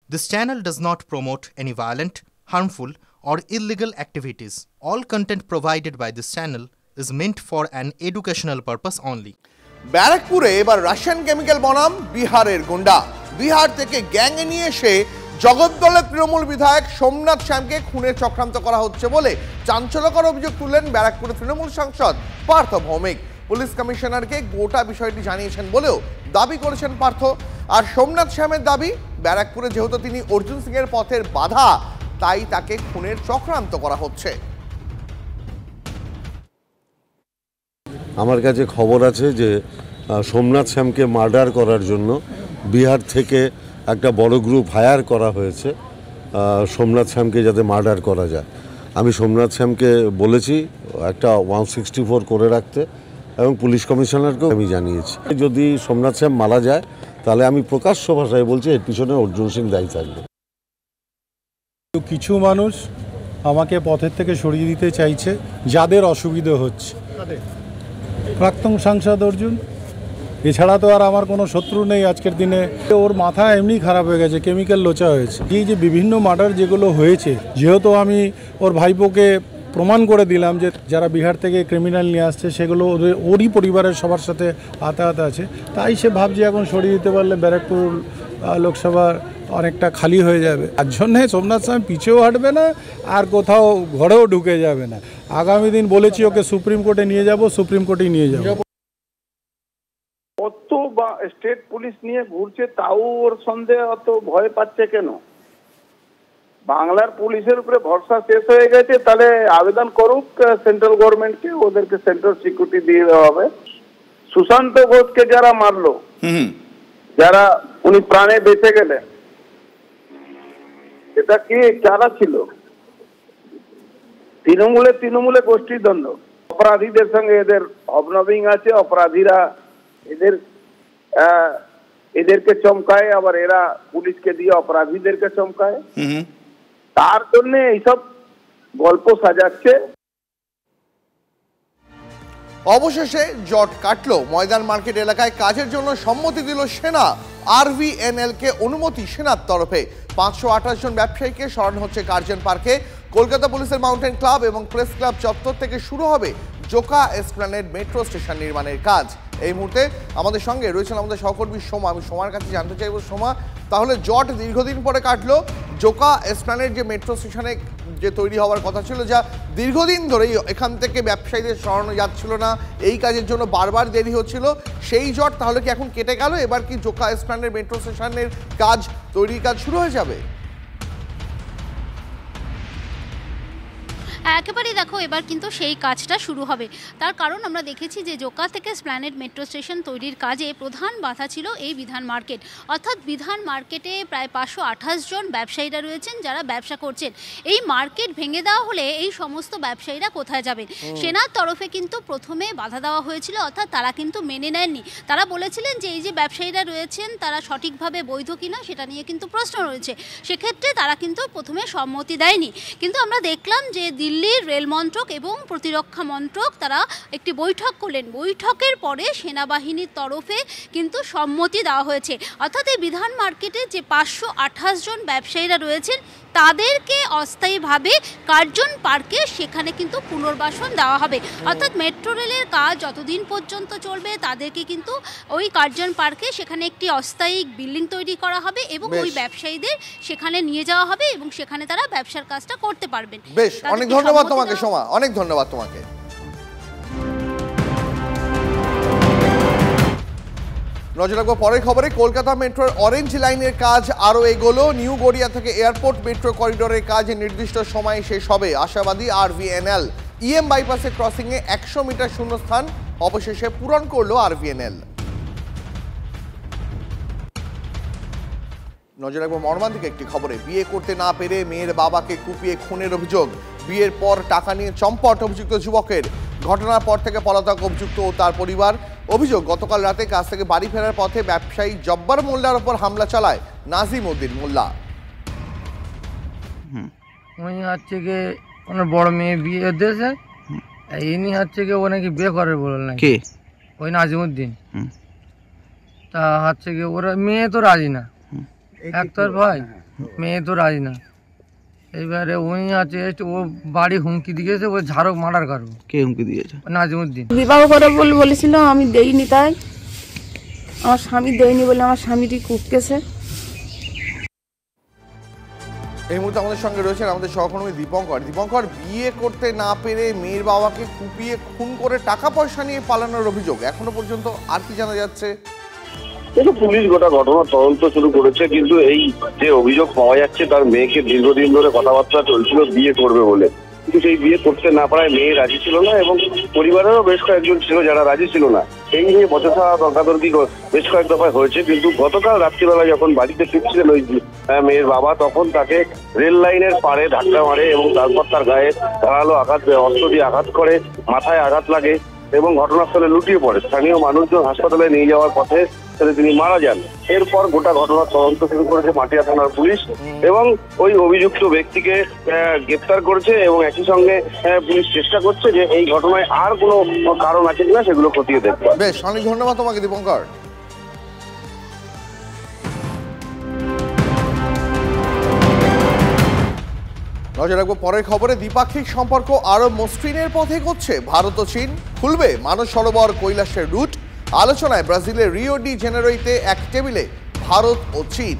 This channel does not promote any violent, harmful, or illegal activities. All content provided by this channel is meant for an educational purpose only. ব্যারাকপুরে এবার Russian chemical বনাম বিহারের গুন্ডা। বিহার থেকে গ্যাংয়ে নিয়ে এসে জগদ্দলের তৃণমূল বিধায়ক সোমনাথ শ্যামকে খুনের চক্রান্ত করা হচ্ছে বলে চাঞ্চল্যকর অভিযোগ তুললেন ব্যারাকপুরের তৃণমূল সাংসদ পার্থ ভৌমিক। পুলিশ কমিশনারকে গোটা বিষয়টি জানিয়েছেন বলেও দাবি করেছেন পার্থ। আর সোমনাথ শ্যামের দাবি, ব্যারাকপুরে যেহেতু তিনি অর্জুন সিং এর পথের বাধা, তাই তাকে খুনের চক্রান্ত করা হচ্ছে। আমার কাছে খবর আছে যে সোমনাথ শ্যামকে মার্ডার করার জন্য বিহার থেকে একটা বড় গ্রুপ হায়ার করা হয়েছে সোমনাথ শ্যামকে যাতে মার্ডার করা যায়। আমি সোমনাথ শ্যামকে বলেছি একটা 164 করে রাখতে এবং পুলিশ কমিশনারকেও আমি জানিয়েছি। যদি সোমনাথ শ্যাম মারা যায় তাহলে আমি প্রকাশ্য ভাষায় বলছি এর পিছনে অর্জুন সিং দায়ী থাকবে। কিছু মানুষ আমাকে পথের থেকে সরিয়ে দিতে চাইছে, যাদের অসুবিধে হচ্ছে। প্রাক্তন সাংসদ অর্জুন, এছাড়া তো আর আমার কোনো শত্রু নেই আজকের দিনে। ওর মাথা এমনি খারাপ হয়ে গেছে, কেমিক্যাল লোচা হয়েছে। এই যে বিভিন্ন মার্ডার যেগুলো হয়েছে, যেহেতু আমি ওর ভাইপোকে প্রমাণ করে দিলাম যে যারা বিহার থেকে ক্রিমিনাল নিয়ে আসছে সেগুলো ওরই পরিবারের সবার সাথে আতাহাত আছে, তাই সে ভাবছে এখন সরিয়ে দিতে পারলে ব্যারাকপুর লোকসভার অনেকটা খালি হয়ে যাবে। তার জন্যে সোমনাথ শ্যাম পিছেও হাঁটবে না আর কোথাও ঘরেও ঢুকে যাবে না। আগামী দিন বলেছি ওকে সুপ্রিম কোর্টে নিয়ে যাব, সুপ্রিম কোর্টেই নিয়ে যাব। কত বা স্টেট পুলিশ নিয়ে ঘুরছে, তাও ওর সন্দেহ অত ভয় পাচ্ছে কেন? বাংলার পুলিশের উপরে ভরসা শেষ হয়ে গেছে, তাহলে আবেদন করুক সেন্ট্রাল গভর্নমেন্টকে, ওদেরকে সেন্ট্রাল সিকিউরিটি দিয়ে দেওয়া হবে। সুশান্ত ঘোষকে যারা মারলো, যারা উনি প্রাণে বেঁচে গেলেন, এটা কি কারা ছিল? তৃণমূলে গোষ্ঠীর দ্বন্দ্ব। অপরাধীদের সঙ্গে এদের অবনবিং আছে। অপরাধীরা এদেরকে চমকায়, আবার এরা পুলিশকে দিয়ে অপরাধীদেরকে চমকায়। তার জন্য এইসব গল্প সাজাচ্ছে। অবশেষে জট কাটলো। ময়দান মার্কেট এলাকায় কাজের জন্য সম্মতি দিল সেনা। RVNL কে অনুমতি সেনার তরফে। 528 জন ব্যবসায়ীকে সরানো হচ্ছে কার্জন পার্কে। কলকাতা পুলিশের মাউন্টেন ক্লাব এবং প্রেস ক্লাব চত্বর থেকে শুরু হবে জোকা এসপ্ল্যানেড মেট্রো স্টেশন নির্মাণের কাজ। এই মুহূর্তে আমাদের সঙ্গে রয়েছেন আমাদের সহকর্মী সোমা। আমি সোমার কাছে জানতে চাইব, সোমা, তাহলে জট দীর্ঘদিন পরে কাটলো। জোকা এসপ্ল্যানেড যে মেট্রো স্টেশনে যে তৈরি হওয়ার কথা ছিল, যা দীর্ঘদিন ধরেই এখান থেকে ব্যবসায়ীদের সরানো যাচ্ছিল না, এই কাজের জন্য বারবার দেরি হচ্ছিল, সেই জট তাহলে কি এখন কেটে গেল? এবার কি জোকা এসপ্ল্যানেড মেট্রো স্টেশনের কাজ, তৈরির কাজ শুরু হয়ে যাবে? একেবারেই দেখো, এবার কিন্তু সেই কাজটা শুরু হবে। তার কারণ আমরা দেখেছি যে জোকা থেকে স্প্ল্যানেড মেট্রো স্টেশন তৈরির কাজে প্রধান বাধা ছিল এই বিধান মার্কেট। অর্থাৎ বিধান মার্কেটে প্রায় 528 জন ব্যবসায়ীরা রয়েছেন যারা ব্যবসা করছেন। এই মার্কেট ভেঙে দেওয়া হলে এই সমস্ত ব্যবসায়ীরা কোথায় যাবেন? সেনার তরফে কিন্তু প্রথমে বাধা দেওয়া হয়েছিল, অর্থাৎ তারা কিন্তু মেনে নেননি। তারা বলেছিলেন যে এই যে ব্যবসায়ীরা রয়েছেন তারা সঠিকভাবে বৈধ কিনা সেটা নিয়ে কিন্তু প্রশ্ন রয়েছে। সেক্ষেত্রে তারা কিন্তু প্রথমে সম্মতি দেয়নি। কিন্তু আমরা দেখলাম যে দিল্লির রেল মন্ত্রক এবং প্রতিরক্ষা মন্ত্রক তারা একটি বৈঠক করলেন। বৈঠকের পরে সেনাবাহিনীর তরফে কিন্তু সম্মতি দেওয়া হয়েছে। অর্থাৎ এই বিধান মার্কেটে যে 528 জন ব্যবসায়ীরা রয়েছেন তাদেরকে অস্থায়ীভাবে কার্জন পার্কে সেখানে কিন্তু পুনর্বাসন দেওয়া হবে। অর্থাৎ মেট্রো রেলের কাজ যতদিন পর্যন্ত চলবে তাদেরকে কিন্তু ওই কার্জন পার্কে সেখানে একটি অস্থায়ী বিল্ডিং তৈরি করা হবে এবং ওই ব্যবসায়ীদের সেখানে নিয়ে যাওয়া হবে এবং সেখানে তারা ব্যবসার কাজটা করতে পারবেন। বেশ, অনেক ধন্যবাদ তোমাকে সোমা, অনেক ধন্যবাদ তোমাকে। নজর রাখবো পরের খবরে। কলকাতা মেট্রোর অরেঞ্জ লাইনের কাজ আরও এগোলো। নিউ গড়িয়া থেকে এয়ারপোর্ট মেট্রো করিডোরের কাজ নির্দিষ্ট সময়ে শেষ হবে, আশাবাদী RVNL। EM বাইপাসে ক্রসিংয়ে 100 মিটার শূন্যস্থান অবশেষে পূরণ করলো RVNL। নজর রাখবো মর্মান্তিক একটি খবরে। বিয়ে করতে না পেরে মেয়ের বাবাকে কুপিয়ে খুনের অভিযোগ। বিয়ের পর টাকা নিয়ে চম্পট অভিযুক্ত যুবকের। ঘটনার পর থেকে পলাতক অভিযুক্ত ও তার পরিবার। অভিযোগ, গতকাল রাতে কাজ থেকে বাড়ি ফেরার পথে ব্যবসায়ী জব্বার মোল্লার ওপর হামলা চালায় নাজিম উদ্দিন মোল্লা। উনি হচ্ছে গিয়ে ওনার বড় মেয়ে বিয়ে দিয়েছে, ইনি হচ্ছে গিয়ে ও নাকি বিয়ে করে বলে নাকি ওই নাজিম উদ্দিন। তা হচ্ছে গিয়ে ওরা মেয়ে তো রাজি না, একতর ভাই মেয়ে তো রাজি না। এবারে উনি আছে ও বাড়ি হুমকি দিয়েছে, ও ঝাড়ক মার্ডার করবো। কে হুমকি দিয়েছে? নাজিমুদ্দিন। বিবাহ করে বলেছিল, আমি দেইনি, তাই আমার স্বামী দেয়নি বলে আমার স্বামীটি কুপকেছে। এই মুহূর্তে আমাদের সঙ্গে রয়েছেন আমাদের সহকর্মী দীপঙ্কর। দীপঙ্কর, বিয়ে করতে না পেরে মেয়ের বাবাকে কুপিয়ে খুন করে টাকা পয়সা নিয়ে পালানোর অভিযোগ, এখনো পর্যন্ত আর কি জানা যাচ্ছে? দেখো, পুলিশ গোটা ঘটনার তদন্ত শুরু করেছে, কিন্তু এই যে অভিযোগ পাওয়া যাচ্ছে তার মেয়েকে দীর্ঘদিন ধরে কথাবার্তা চলছিল বিয়ে করবে বলে, কিন্তু সেই বিয়ে করতে না পারায় মেয়ে রাজি ছিল না এবং পরিবারেরও বেশ কয়েকজন ছিল যারা রাজি ছিল না। এই নিয়ে বচসা তর্কাতর্কি বেশ কয়েক দফায় হয়েছে, কিন্তু গতকাল রাত্রিবেলা যখন বাড়িতে ফিরছিলেন ওই মেয়ের বাবা, তখন তাকে রেল লাইনের পাড়ে ধাক্কা মারে এবং তারপর তার গায়ে ধারালো আঘাত, অস্ত্র দিয়ে আঘাত করে, মাথায় আঘাত লাগে এবং ঘটনাস্থলে লুটিয়ে পড়ে। স্থানীয় মানুষজন হাসপাতালে নিয়ে যাওয়ার পথে তিনি মারা যান। এরপর গোটা ঘটনার তদন্ত শুরু করেছে মাটিয়া থানার পুলিশ এবং ওই অভিযুক্ত ব্যক্তিকে গ্রেপ্তার করেছে এবং একই সঙ্গে পুলিশ চেষ্টা করছে যে এই ঘটনায় আর কোনো কারণ আছে কিনা সেগুলো খতিয়ে দেখবে। বেশ, অনেক ধন্যবাদ তোমাকে দীপঙ্কর। নজর রাখবো পরের খবরে। দ্বিপাক্ষিক সম্পর্ক আরো মসৃণের পথে এগোচ্ছে ভারত ও চীন। খুলবে মানস সরোবর কৈলাসের রুট। আলোচনায় ব্রাজিলের রিও ডি জেনেরোতে এক টেবিলে ভারত ও চীন।